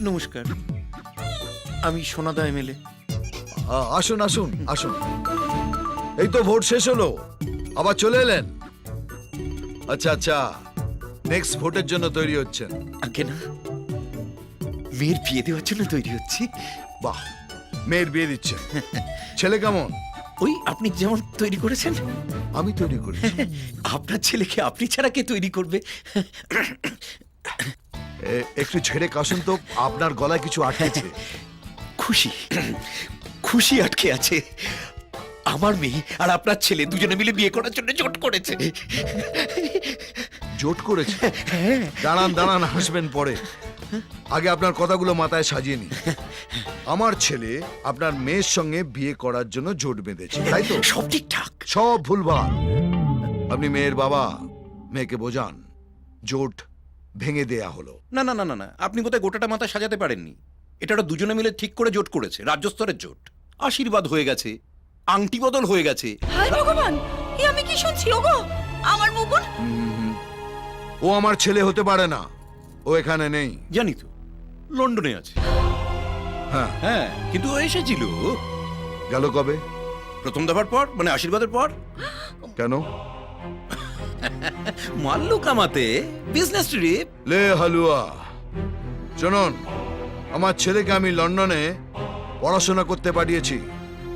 নমস্কার, আমি সোনাদা এমএলএ। আসুন আসুন আসুন। এই তো ভোট শেষ হলো, আবার চলে এলেন। আচ্ছা আচ্ছা, নেক্সট ভোটের জন্য তৈরি হচ্ছেন? আগে না, মেয়ের বিয়ে দেওয়ার জন্য তৈরি হচ্ছি। বাহ, মেয়ের বিয়ে দিচ্ছেন। ছেলে কেমন? ওই আপনি যেমন তৈরি করেছেন। আমি তৈরি করি। আপনার ছেলেকে আপনি ছাড়া কে তৈরি করবে? একটু ছেড়ে কাশুন তো, আপনার গলায় কিছু আটকেছে। খুশি, খুশি আটকে আছে। আমার মেয়ে আর আপনার ছেলে দুজনে মিলে বিয়ে করার জন্য জোট করেছে। জোট করেছে? দাঁড়ান দাঁড়ান, হাসবেন পরে। আগে আপনার কথাগুলো মাথায় সাজিয়ে নি। আমার ছেলে আপনার মেয়ের সঙ্গে বিয়ে করার জন্য জোট বেঁধেছে, তাই তো? সব ঠিকঠাক। সব ভুলভাল। আপনি মেয়ের বাবা, মেয়েকে বোঝান। জোট ভেঙে দেয়া হলো। না না না না না, আপনি বোধহয় গোটাটা মাথা সাজাতে পারেননি। এটা ওরা দুজনে মিলে ঠিক করে জোট করেছে, রাজ্য স্তরের জোট। আশীর্বাদ হয়ে গেছে, আংটি বদল হয়ে গেছে। হায় ভগবান, এ আমি কি শুনছি? ওগো, আমার মুকুন। ও আমার ছেলে হতে পারে না, ও এখানে নেই। জানি তো, লন্ডনে আছে। হ্যাঁ, হ্যাঁ, কিন্তু ও এসেছিল গেল কবে? প্রথম দফার পর, মানে আশীর্বাদের পর। কেন? মাল্লু কামাতে, বিজনেস ট্রিপ। লে হালুয়া, শুনুন, আমার ছেলেকে আমি লন্ডনে পড়াশোনা করতে পাঠিয়েছি,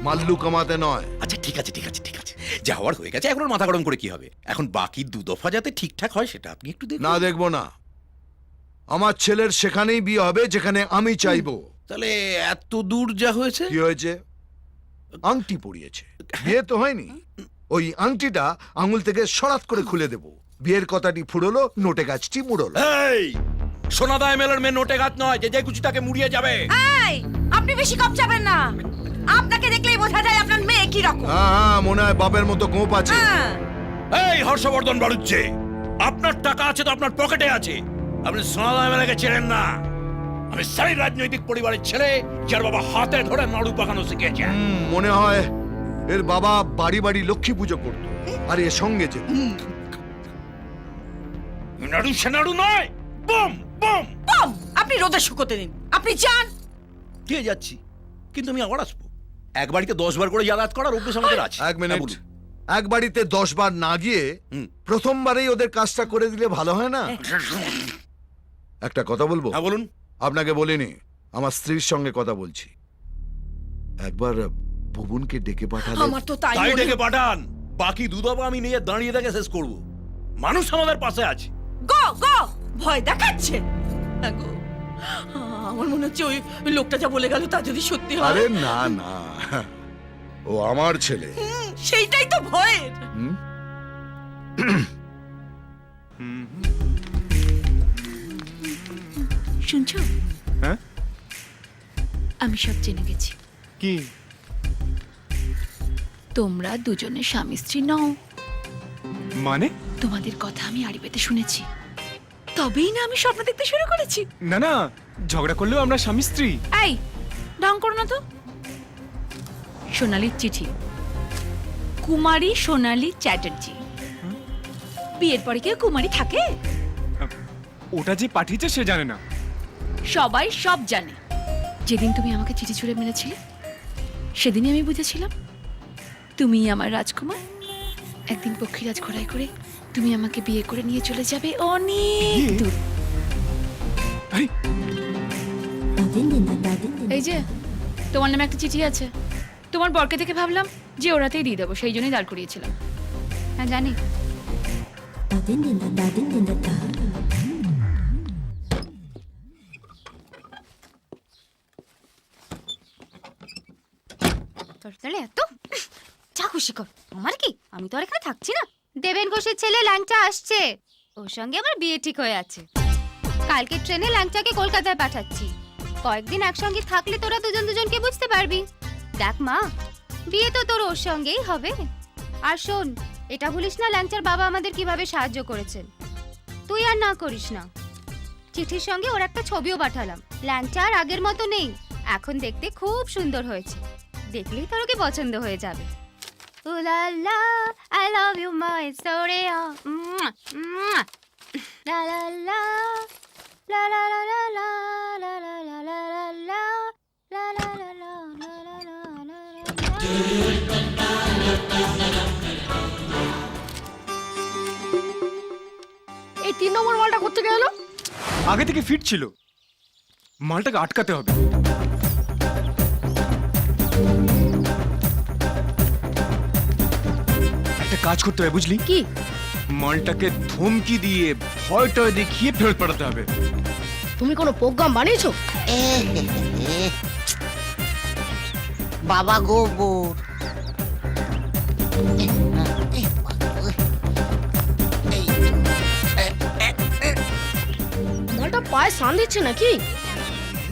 মাল্লু কামাতে নয়। আচ্ছা ঠিক আছে ঠিক আছে ঠিক আছে, যা হওয়ার হয়ে গেছে, এখন আর মাথা গরম করে কি হবে? এখন বাকি দু দফা যাতে ঠিকঠাক হয় সেটা আপনি একটু দেখুন। না, দেখবো না। আমার ছেলের সেখানেই বিয়ে হবে যেখানে আমি চাইবো। তাহলে এত দূর যা হয়েছে। কি হয়েছে? আংটি পরিয়েছে, বিয়ে তো হয়নি। ওই আংটিটা আঙুল থেকে সরাত করে খুলে দেব। বিয়ের কথাটি ফুরলো, নোটে গাছটি মুড়লো। এই সোনাদা এমএলএর মেয়ে নোটে গাছ নয় যে যে কুচি তাকে মুড়িয়ে যাবে। এই, আপনি বেশি কম যাবেন না। আপনাকে দেখলেই বোঝা যায় আপনার মেয়ে কি রকম। হ্যাঁ হ্যাঁ, মনে হয় বাপের মতো গোপ আছে। হ্যাঁ। এই হর্ষবর্ধন বাড়ুচ্ছে, আপনার টাকা আছে তো আপনার পকেটে আছে। আপনি সোনাদা এমএলএকে চেনেন না। আমি সেই রাজনৈতিক পরিবারের ছেলে যার বাবা হাতে ধরে নাড়ু পাকানো শিখেছে। মনে হয় এর বাবা বাড়ি বাড়ি লক্ষ্মী পুজো করত আর এর সঙ্গে যেত। নাড়ু সে নাড়ু নয়, বম বম। বম, আপনি রোদে শুকোতে দিন। আপনি যান। কে যাচ্ছি, কিন্তু আমি আবার আসবো। এক বাড়িতে 10 বার করে যাতায়াত করার অভ্যেস আমাদের আছে। এক মিনিট, হ্যাঁ, বলুন। এক বাড়িতে 10 বার না গিয়ে প্রথমবারেই ওদের কাজটা করে দিলে ভালো হয় না? একটা কথা বলবো? হ্যাঁ বলুন। আপনাকে বলিনি, আমার স্ত্রীর সঙ্গে কথা বলছি। একবার ভুবনকে ডেকে পাঠালে। আমার তো তাই তাই মনে ডেকে পাঠান, বাকি দুধবা আমি নিয়ে দাঁড়িয়ে দেখে শেষ করব। মানুষ আমাদের পাশে আছে। গো গো, ভয় দেখাচ্ছে। হ্যাঁ গো, আমার মনে হচ্ছে ওই লোকটা যা বলে গেল তা যদি সত্যি হয়। আরে না না, ও আমার ছেলে। সেইটাই তো ভয়ের। শুনছো? হ্যাঁ? আমি সব জেনে গেছি। কি? তোমরা দুজনে স্বামী স্ত্রী নও। মানে? তোমাদের কথা আমি আড়ি পেতে শুনেছি, তবেই না আমি স্বপ্ন দেখতে শুরু করেছি। না না, ঝগড়া করলেও আমরা স্বামী স্ত্রী। এই, ঢং করো না তো। সোনালীর চিঠি, কুমারী সোনালী চ্যাটার্জি। বিয়ের পরে কেউ কুমারী থাকে? ওটা যে পাঠিয়েছে সে জানে না। সবাই সব জানে। যেদিন তুমি আমাকে চিঠি ছুঁড়ে মেরেছিলে সেদিনই আমি বুঝেছিলাম তুমি আমার রাজকুমার। একদিন পক্ষীরাজ ঘোড়ায় করে তুমি আমাকে বিয়ে করে নিয়ে চলে যাবে অনেক দূর। আরে, এই যে তোমার নামে একটা চিঠি আছে। তোমার বরকে থেকে ভাবলাম যে ওরাতেই দিয়ে দেবো, সেই জন্যই দাঁড় করিয়েছিলাম। হ্যাঁ জানি। তোর তাহলে এত যা খুশি কর। আমার কি, আমি তো আর এখানে থাকছি না। দেবেন ঘোষের ছেলে ল্যাংচা আসছে, ওর সঙ্গে আমার বিয়ে ঠিক হয়ে আছে। কালকে ট্রেনে ল্যাংচাকে কলকাতায় পাঠাচ্ছি। কয়েকদিন একসঙ্গে থাকলে তোরা দুজন দুজনকে বুঝতে পারবি। দেখ মা, বিয়ে তো তোর ওর সঙ্গেই হবে। আর শোন, এটা ভুলিস না ল্যাংচার বাবা আমাদের কিভাবে সাহায্য করেছেন। তুই আর না করিস না। চিঠির সঙ্গে ওর একটা ছবিও পাঠালাম। ল্যাংচা আর আগের মতো নেই, এখন দেখতে খুব সুন্দর হয়েছে। দেখলেই তোর কি পছন্দ হয়ে যাবে। Ooh la la, I love you my story. La la la, la la la la la la la la. এই 3 নম্বর মালটা কোত্থেকে এলো? আগে থেকে ফিট ছিল, মালটাকে আটকাতে হবে। একটা কাজ করতে হবে বুঝলি, কি? মালটাকে ধমকি দিয়ে ভয় টয় দেখিয়ে ফেরত পাঠাতে হবে। তুমি কোনো প্রোগ্রাম বানিয়েছো? বাবা গোবর। মালটা পায়ে সান দিচ্ছে নাকি?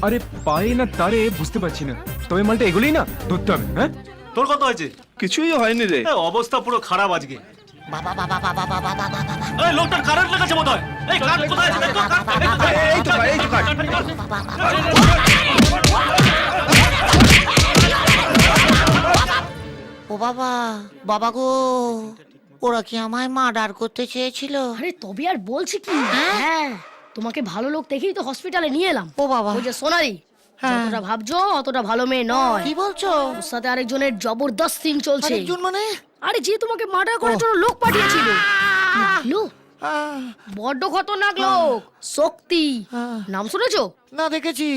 আরে পায়ে না তারে বুঝতে পারছি না, তবে মালটা এগুলোই না ধরতে হবে। হ্যাঁ, তোর কত হয়েছে? কিছুই হয়নি রে। অবস্থা পুরো খারাপ আজকে। বাবা বাবা বাবা বাবা বাবা বাবা এই লোকটার কারেন্ট লেগেছে বোধহয়। এই কাট কোথায় আছে? দেখো, কাট। এই তো ভাই, এই তো কাট। ও বাবা, বাবা গো, ওরা কি আমায় মার্ডার করতে চেয়েছিল? আরে তবে আর বলছি কি, হ্যাঁ তোমাকে ভালো লোক দেখেই তো হসপিটালে নিয়ে এলাম। ও বাবা, ওই যে সোনালি, যতটা ভাবছো অতটা ভালো মেয়ে নয়। কি বলছো? ওর সাথে আরেকজনের জবরদস্ত সিন চলছে। আরেকজন মানে? আরে যে তোমাকে মার্ডার করার জন্য লোক পাঠিয়েছিল। লোক? বড্ড খতরনাক লোক, শক্তি। নাম শুনেছো? না, দেখেছি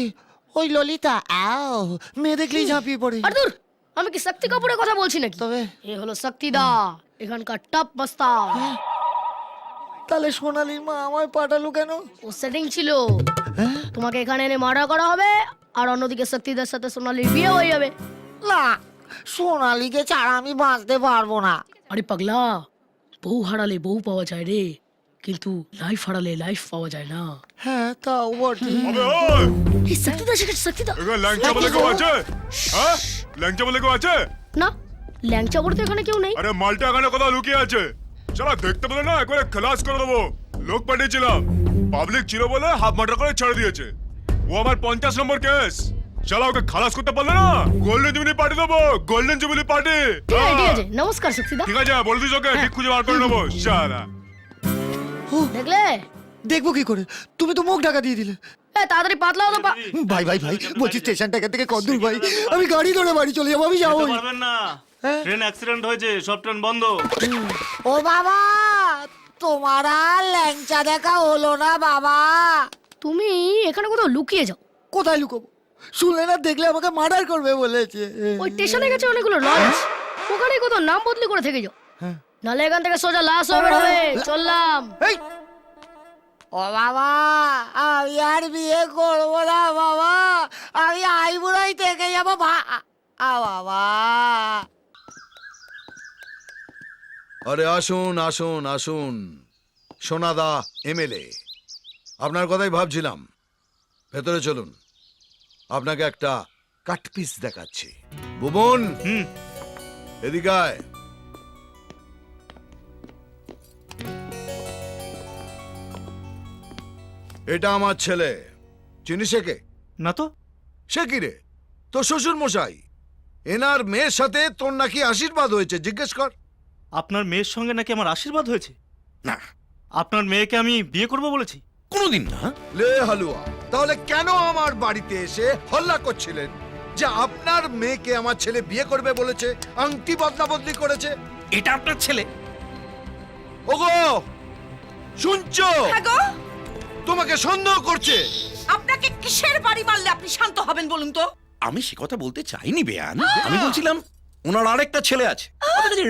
ওই ললিতা। আও, মেয়ে দেখলেই ঝাঁপিয়ে পড়ে। আর দূর, আমি কি শক্তি কাপুরের কথা বলছি নাকি? তবে এ হলো শক্তিদা, এখানকার টপ মাস্টার। তাহলে সোনালির মা আমায় পাঠালো কেন? ও সেটিং ছিল, তোমাকে এখানে এনে মার্ডার করা হবে আর অন্যদিকে শক্তিদার সাথে সোনালির বিয়ে হয়ে যাবে। না, সোনালিকে ছাড়া আমি বাঁচতে পারবো না। আরে পাগলা, বউ হারালে বউ পাওয়া যায় রে, কিন্তু লাইফ হারালে লাইফ পাওয়া যায় না। হ্যাঁ, তাও বটে। এই শক্তিদা শিখেছে, শক্তিদা। ল্যাংচা বলে কেউ আছে? হ্যাঁ, ল্যাংচা বলে কেউ আছে? না, ল্যাংচা বলতে এখানে কেউ নেই। আরে মালটা এখানে কোথাও লুকিয়ে আছে। চলো দেখতে পেলে না, একবারে খালাস করে দেবো। লোক পাঠিয়েছিলাম, পাবলিক ছিল বলে হাফ মার্ডার করে ছেড়ে দিয়েছে। ও আমার 50 নম্বর কেস। চলো ওকে খালাস করতে পারলে না, গোল্ডেন জুবিলি পার্টি দেবো, গোল্ডেন জুবিলি পার্টি। ঠিক আছে, ঠিক আছে, নমস্কার শক্তিদা। ঠিক আছে, বলে দিস ওকে, ঠিক খুঁজে বার করে নেবো। শালা দেখলে? দেখবো কি করে? তুমি তো মুখ ঢাকা দিয়ে দিলে। এ তাড়াতাড়ি পাতলাও তো ভাই ভাই ভাই, বলছি স্টেশনটা এখান থেকে কত দূর ভাই? আমি গাড়ি ধরে বাড়ি চলে যাবো, আমি যাবো। যেতে পারবেন না, ট্রেন অ্যাক্সিডেন্ট হয়েছে, সব ট্রেন বন্ধ। ও বাবা, তোমার আর ল্যাংচা দেখা হলো না বাবা। তুমি এখানে কোথাও লুকিয়ে যাও। কোথায় লুকোবো? শুনলে না, দেখলে আমাকে মার্ডার করবে বলেছে। ওই স্টেশনে গেছে অনেকগুলো লঞ্চ, ওখানে কোথাও নাম বদলি করে থেকে যাও, নাহলে এখান থেকে সোজা লাশ হবে। চললাম। এই, ও বাবা, আমি আর বিয়ে করবো না বাবা, আমি আইবুড়াই থেকে যাবো। বাবা, আরে আসুন আসুন আসুন, সোনাদা এমএলএ, আপনার কথাই ভাবছিলাম। ভেতরে চলুন, আপনাকে একটা কাটপিস দেখাচ্ছি। ভুবন, এদিকে আয়। এটা আমার ছেলে, চিনিস একে? না তো। সে কি রে, তোর শ্বশুর মশাই। এনার মেয়ের সাথে তোর নাকি আশীর্বাদ হয়েছে, জিজ্ঞেস কর। আপনার মেয়ের সঙ্গে নাকি আমার আশীর্বাদ হয়েছে? না, আপনার মেয়েকে আমি বিয়ে করব বলেছি? কোনোদিন না। লে হালুয়া, তাহলে কেন আমার বাড়িতে এসে হল্লা করছিলেন যে আপনার মেয়েকে আমার ছেলে বিয়ে করবে বলেছে, আংটি বদলা বদলি করেছে? এটা আপনার ছেলে? ওগো, শুনছো? হ্যাঁ গো, তোমাকে সন্দেহ করছে। আপনাকে কিসের বাড়ি মারলে আপনি শান্ত হবেন বলুন তো? আমি সে কথা বলতে চাইনি বেয়ান। আমি বলছিলাম ওনার আরেকটা ছেলে আছে,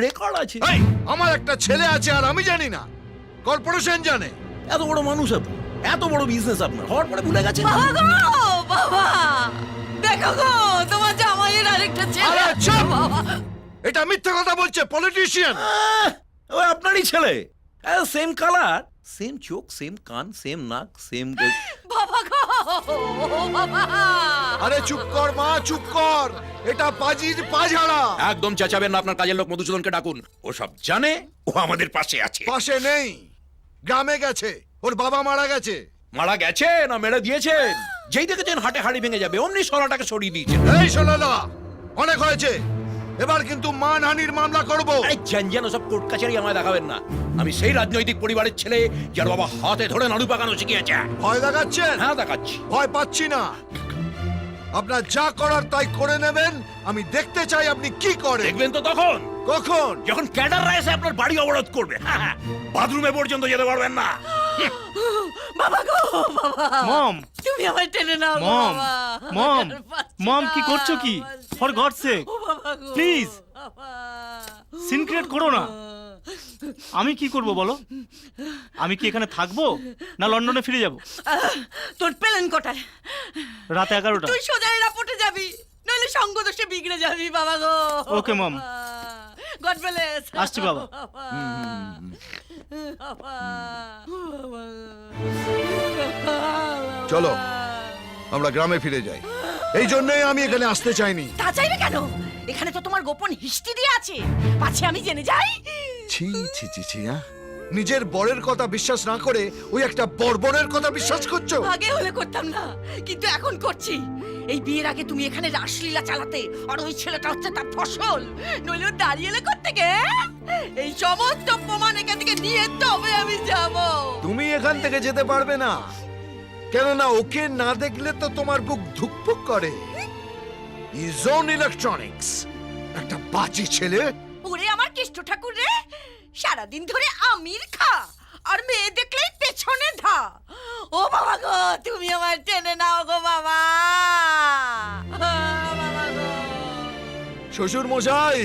রেকর্ড আছে। এই, আমার একটা ছেলে আছে আর আমি জানি না? কর্পোরেশন জানে। এত বড় মানুষ আপনি, এত বড় বিজনেস আপনার, হওয়ার পরে ভুলে গেছেন। বাবা গো, বাবা, দেখো গো, তোমার জামাইয়ের আরেকটা ছেলে আরে আছে চুপ! বাবা। এটা মিথ্যা কথা বলছে, পলিটিশিয়ান। ওই আপনারই ছেলে, সেম কালার, সেম চোখ, সেম কান, সেম নাক, সেম। বাবা গো, বাবা। আরে চুপ কর মা, চুপ কর। এটা পাজির পাঝাড়া। একদম চেঁচাবেন না, আপনার কাজের লোক মধুসূদনকে ডাকুন। ও সব জানে, ও আমাদের পাশে আছে। পাশে নেই, গ্রামে গেছে, ওর বাবা মারা গেছে। মারা গেছে না মেরে দিয়েছেন? যেই দেখেছেন হাটে হাড়ি ভেঙে যাবে, অমনি সরাটাকে সরিয়ে দিয়েছেন। এই সোনাদা, অনেক হয়েছে, এবার কিন্তু মানহানির মামলা করব। আরে জানজান সব কোর্ট কাছারি আমায় দেখাবেন না। আমি সেই রাজনৈতিক পরিবারের ছেলে যার বাবা হাতে ধরে নাড়ু পাকানো শিখিয়েছে। ভয় দেখাচ্ছেন? হ্যাঁ দেখাচ্ছি। ভয় পাচ্ছি না। আপনার যা করার তাই করে নেবেন, আমি দেখতে চাই আপনি কি করেন। দেখবেন তো তখন, কখন? যখন ক্যাডাররা এসে আপনার বাড়ি অবরোধ করবে। বাথরুমে পর্যন্ত যেতে পারবেন না। বাবা গো বাবা, মম তুমি আমার টেনে নাও গো মম বাবা। মম আর পারছি মম না, কি করছো কি? পারছি ফর গড সেক ও বাবা গো, প্লিজ বাবা। সিন ক্রিয়েট করো না। আমি কি করব বলো? আমি কি এখানে থাকবো না লন্ডনে ফিরে যাব? তোর প্লেন কোটায়? রাতে 11টা। তুই সোজা এয়ারপোর্টে যাবি, নইলে সঙ্গ দোষে বিগড়ে যাবি বাবা গো। ওকে মম। God bless. আসছি বাবা। চলো আমরা গ্রামে ফিরে যাই। এই জন্যই আমি এখানে আসতে চাইনি। তা চাইবে কেন? এখানে তো তোমার গোপন হিস্ট্রি দিয়ে আছে, পাছে আমি জেনে যাই। ছি ছি ছি ছি, হ্যাঁ? নিজের বরের কথা বিশ্বাস না করে ওই একটা বর্বরের কথা বিশ্বাস করছো? আগে হলে করতাম না, কিন্তু এখন করছি। এই বিয়ের আগে তুমি এখানে রাসলীলা চালাতে, আর ওই ছেলেটা হচ্ছে তার ফসল, নইলে ও দাঁড়িয়ে এলে করতে। এই সমস্ত প্রমাণ এখান থেকে নিয়ে তবে আমি যাব। তুমি এখান থেকে যেতে পারবে না, কেননা ওকে না দেখলে তো তোমার বুক ধুকপুক করে। ইজন ইলেকট্রনিক্স একটা বাজে ছেলে। ওরে আমার কেষ্ট ঠাকুর রে, সারাদিন ধরে আমির খা আর মেয়ে দেখলেই পেছনে ধা। ও বাবা গো, তুমি আমার টেনে নাও গো বাবা। বাবা গো। শ্বশুর মশাই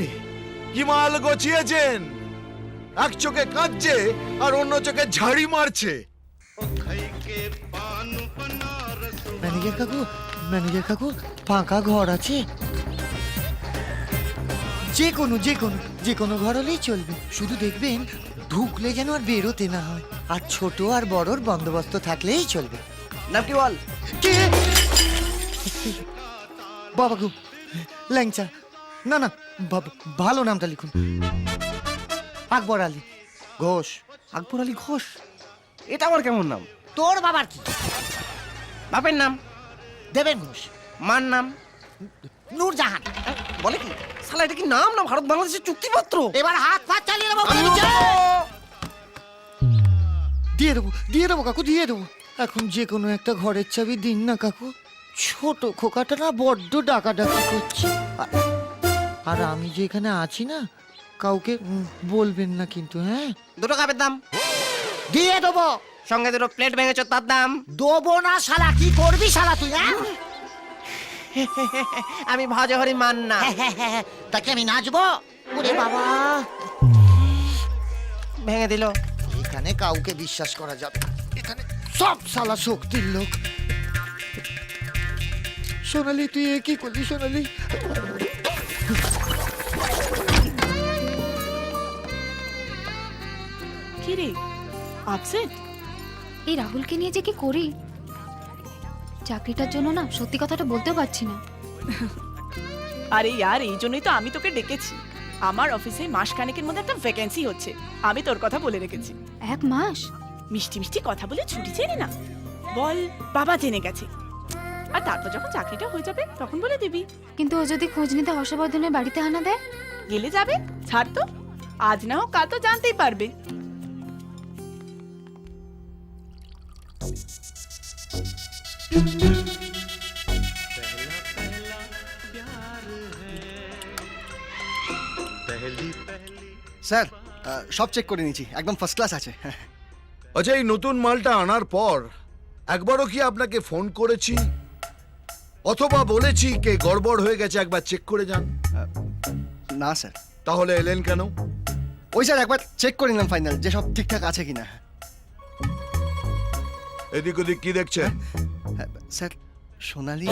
কি মাল গছিয়েছেন? এক চোখে কাঁদছে আর অন্য চোখে ঝাড়ি মারছে। ম্যানেজার কাকু ফাঁকা ঘর আছে? যে কোনো ঘর হলেই চলবে, শুধু দেখবেন ঢুকলে যেন আর বেরোতে না হয়, আর ছোট আর বড়র বন্দোবস্ত থাকলেই চলবে। নাম কি বল? কে? বাবা গো, ল্যাংচা। না না, ভালো নামটা লিখুন। আকবর আলী ঘোষ। আকবর আলী ঘোষ, এটা আমার কেমন নাম? তোর বাবার কি? বাপের নাম? দেবেন ঘোষ। মার নাম? নূরজাহান। বলে কি শালা, এটা কি নাম না ভারত বাংলাদেশের চুক্তিপত্র? এবার হাত পা চালিয়ে দেবো। দিয়ে দেবো কাকু, দিয়ে দেবো। এখন যে কোনো একটা ঘরের চাবি দিন না কাকু। ছোট খোকাটা না বড্ড ডাকাডাকি করছে। আর আমি যে এখানে আছি না, কাউকে বলবেন না কিন্তু, হ্যাঁ? দুটো কাপের দাম দিয়ে দেবো। সঙ্গে দুটো প্লেট ভেঙেছো, তার দাম দেবো না শালা। কি করবি শালা তুই, হ্যাঁ? আমি ভজহরি মান না। তাকে আমি নাচবো? ওরে বাবা, ভেঙে দিল। এখানে কাউকে বিশ্বাস করা যাবে না। এখানে সব শালা শক্তির লোক। সোনালি, তুই এ কি করলি সোনালি? কি রে, আপসেট? এই রাহুলকে নিয়ে যে কি করি, চাকরিটার জন্য না সত্যি কথাটা বলতেও পারছি না। আরে ইয়ার, এই জন্যই তো আমি তোকে ডেকেছি। আমার অফিসে মাসখানেকের মধ্যে একটা ভ্যাকেন্সি হচ্ছে, আমি তোর কথা বলে রেখেছি। 1 মাস? মিষ্টি মিষ্টি কথা বলে ছুটি চেয়ে না, বল বাবা জেনে গেছে, আর তারপর যখন চাকরিটা হয়ে যাবে তখন বলে দিবি। কিন্তু ও যদি খোঁজ নিতে হর্ষবর্ধনের বাড়িতে হানা দেয়? গেলে যাবে, ছাড় তো, আজ না হোক কাল তো জানতেই পারবে। স্যার, সব চেক করে নিয়েছি, একদম ফার্স্ট ক্লাস আছে। আচ্ছা, এই নতুন মালটা আনার পর একবারও কি আপনাকে ফোন করেছি অথবা বলেছি কে গড়বড় হয়ে গেছে একবার চেক করে যান? না স্যার। তাহলে এলেন কেন? ওই স্যার একবার চেক করে নিলাম ফাইনাল, যে সব ঠিকঠাক আছে কিনা। এদিক ওদিক কি দেখছেন? স্যার, সোনালি।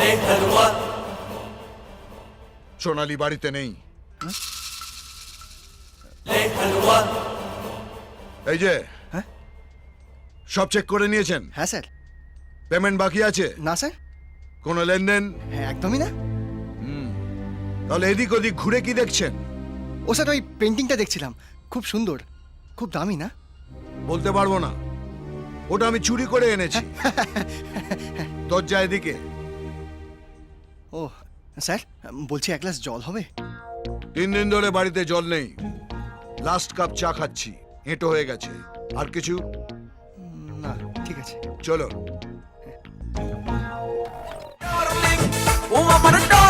সোনালি বাড়িতে নেই। এই যে, হ্যাঁ? সব চেক করে নিয়েছেন? হ্যাঁ স্যার। পেমেন্ট বাকি আছে? না স্যার। কোনো লেনদেন? হ্যাঁ, একদমই না। তাহলে এদিক ওদিক ঘুরে কি দেখছেন? ও স্যার, ওই পেন্টিংটা দেখছিলাম, খুব সুন্দর, খুব দামি না? বলতে পারবো না, ওটা আমি চুরি করে এনেছি। দরজা এদিকে। ও স্যার, বলছি 1 গ্লাস জল হবে? 3 দিন ধরে বাড়িতে জল নেই, লাস্ট কাপ চা খাচ্ছি, এঁটো হয়ে গেছে। আর কিছু? না, ঠিক আছে। চলো। ও আমার